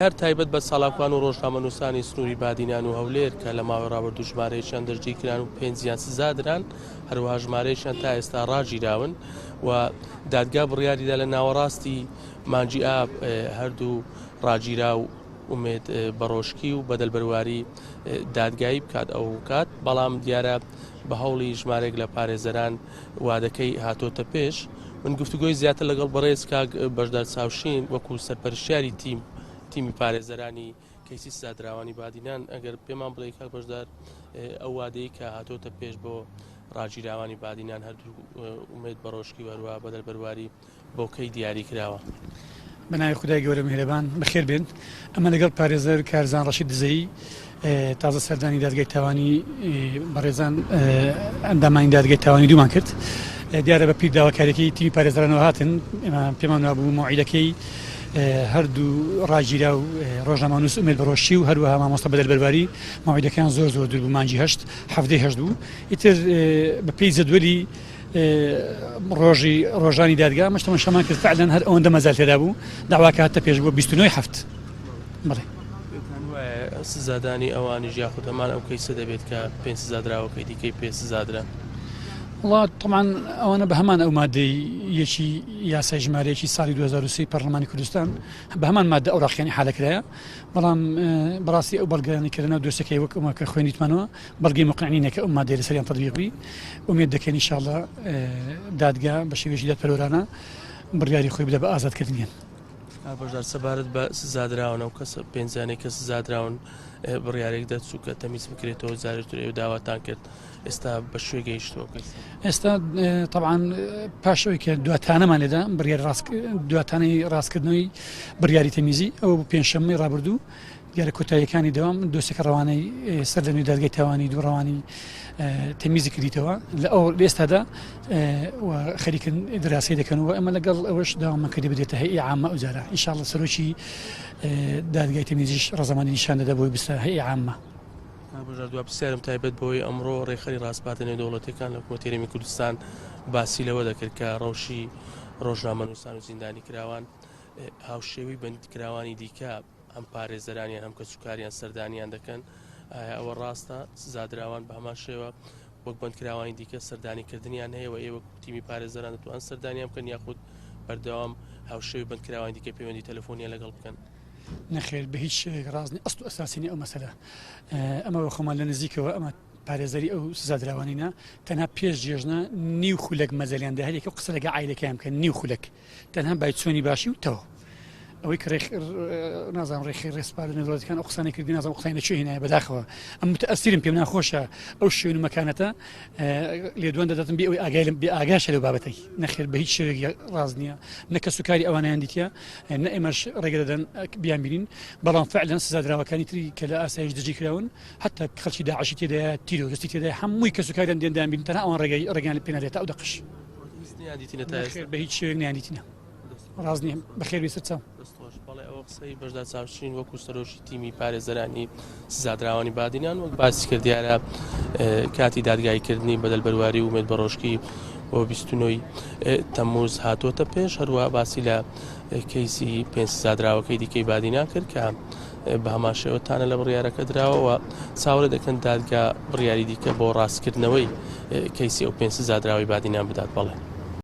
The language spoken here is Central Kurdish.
هەر تایبەت بە ساڵاوان و ڕۆژنامەنووسانی سنووری بادینان و هەولێر کە لە ماوەی ڕابردوو ژمارەیەکیان دەرجی کران و پێنجیان سزادران هەروەها ژمارەیەکیان تا ئێستا ڕاگیراون و دادگا بڕیاریدا لە ناوەڕاستی مانجی ئاب هەردوو ڕاگیرا و ئومێد بەڕۆشکی و بەدەلبەرواری دادگایی بکات ئەو کات بەڵام دیارە بە هەوڵی ژمارێک لە پارێزەران وادەکەی هاتۆتە پێش من گفتوگۆی زیاتر لەگەڵ بەڕێز کاک بەشدار چاوشین وەکو سەرپەرشتیاری تیمی پارێزەرانی کەیسی سزادراوانی بادینان ئەگەر پێمان بڵێ کاک بەشدار ئەو وادەی کە هاتۆتە پێش بۆ ڕاگیراوانی بادینان هەردوو ئومێد بەڕۆشکی وەروە بەدەلبەرواری بۆ کەی دیاری کراوە. بەناوی خودای گەورە میهرەبان بەخێر بێن. ئەمە لەگەڵ پارێزەر کارزان ڕەشید دزەیی تازە سەردانی دادگای تاوانی بەڕێزان ئەندامانی دادگای تاوانی دوومان کرد. دیارە بە پیر داواکاریەکەی تیمی پارێزەرانەوە هاتن پێمان وابوو موعیدەکەی هەردوو ڕاگیرا و ڕۆژنامەنووس ئومێد بەڕۆشتی و هەروەها مامۆستا بەدەلبەرواری ماوەیدەکان زۆر دوور بوو مانجی هەشت هەفتەی هەشت بوو. ئیتر بە پێی جەدوەلی ڕۆژانی دادگا مەشتەمە شەمان کرد فعلەن هەر ئەوەندە مەزال تێدا بوو داواکە هاتە پێش بووە 29 هەفت. بڵێ سزادانی ئەوانی ژیاخود هەمان ئەو کەیسە دەبێت کە پێ سزادراوەکەی دیکەی پێ سزادرا. وڵات طبعاً ئەوانە بە هەمان ئەو مادەی یەکی یاسای ژمارەیەکی ساڵی 2023 پەرلەمانی کوردستان بە هەمان مادە ئەوراقیانی حالەکرایە بەڵام بەڕاستی ئەو بەڵگەیانیکردنەوە دۆسەکەی وەک ئەوە کە خوێنیتمانەوە بەڵگەی موقعینەکە ئەو مادەی لەسەریان تەطبیقی ئومێد دەکەین ئینشاءالله دادگا بە شێوەیەکی دادپەروەرانە بڕیاری خۆی بدە بە ئازادکردنیان. بەشدار سەبارەت بە سزادراون ئەو کەس پێنجانەی کە سزادراون بڕیارێک دەچوو کە تەمیز بکرێتەوە زارتر ئێوە داواتان کرد ئێستا بە شوێ گەیشتەوە ئێستا طبعاً پاشەوەی کە دواتانەمان لێدا بڕیاری دواتانەی ڕاستکردنەوەی بڕیاری تەمیزی ئەوە بۆ پێنجشەممەی ڕابردوو دیارە کۆتاییەکانی دەوام دۆسێکە ڕەوانەی سەر لە نوێی دادگای تاوانی دوو ڕەوانی تەمیزی کردیتەوە لە ئەو ئێستادا خەریکن دراسی دەکەنەوە ئەمە لەگەڵ ئەوەش داوامەکردی بدێتە هەیئی عامە ئەوجارە ئینشاءالله سەرۆکی دادگای تەمیزیش ڕەزەمانی نیشان دەدا بۆی بستە هەیئی عامە. بەژار دووە پرسیارم تایبەت بۆی ئەمڕۆ ڕێخەری ڕاستپاتنەوەی دەوڵەتەکان لە حکوومەتی هەرێمی کوردستان باسی لەوە دەکرد کە ڕەوشی ڕۆژنامەنووسان و زیندانی کراوان هاوشێوەی بەندکراوانی دیکە ئەم پارێزەرانیان هەم کەسوکاریان سەردانیان دەکەن ئەوە ڕاستە سزادراوان بە هەمان شێوە وەک بەندکراوانی دیکە سەردانیکردنیان هەیە و ئێوە تیمی پارێزەران دەتوان سەردانیان بکەن یاخود بەردەوام هاوشێوی بەندکراوانی دیکە پەیوەندی تەلەفۆنیان لەگەڵ بکەن. نەخێر بە هیچ ڕازنی ئەست و ئەساسینی ئەو مەسەلە ئەمە خۆمان لە نزیکەوە ئەمە پارێزەری ئەو سزادراوانینە تەنها پێش جێژنە نیو خولەک مەزەلیاندا هەرێکە و قسە لەگە عیلەکەیان بکەن نیو خولەک تەنها بای چۆنی باشی و تەوە ئەوەی کە نازانم ڕێخی ڕێسپارە نێدوڵەتەکان ئەو قسانەی کردی نازانم قسەی لەکوێ هێنایە بەداخەوە ئەم متەئەسیرم پێم ناخۆشە ئەو شوێن و مەکانەتە لێدوان دەداتم بێ ئەوەی ئاگای بێ ئاگاشە لەو بابەتەی نەخێر بە هیچ شێوەیەکی ڕاز نییە نە کەسوکاری ئەوانیان دیتە نە ئێمەش ڕێگە دەدەن بیان بینین بەڵام فعلەن سزادراوەکانی تری کە لە ئاسایش دەجی کراون حتا خەڵکی داعشی تێدایە تیرۆریستی تێدایە هەمووی کەسوکاریان دێندان بین تەنها ئەوان ڕێگەیان لە پێنادێتە ئەو دەقش بە هیچ شوێک نیانیتینە ڕاز نییە بەخێر بیست چاو بەڵێ ئەوە قسەی بەشدار چاوشین وەکو سەرۆشی تیمی پارێزەرانی سزادراوانی بادینان وەک باسی کرد دیارە کاتی دادگایکردنی بەدەلبەرواری ئومێد بەڕۆشکی بۆ 29 تەمموز هاتۆتە پێش هەروە باسی لە کەیسی پێنج سزادراوەکەی دیکەی بادینان کرد کە بە هەمان شێوەتانە لە بڕیارەکە دراوەوە چاوەڕێ دەکەن دادگا بڕیاری دیکە بۆ ڕاستکردنەوەی کەیسی ئەو پێنج سزادراوی بادینان بدات. بەڵێ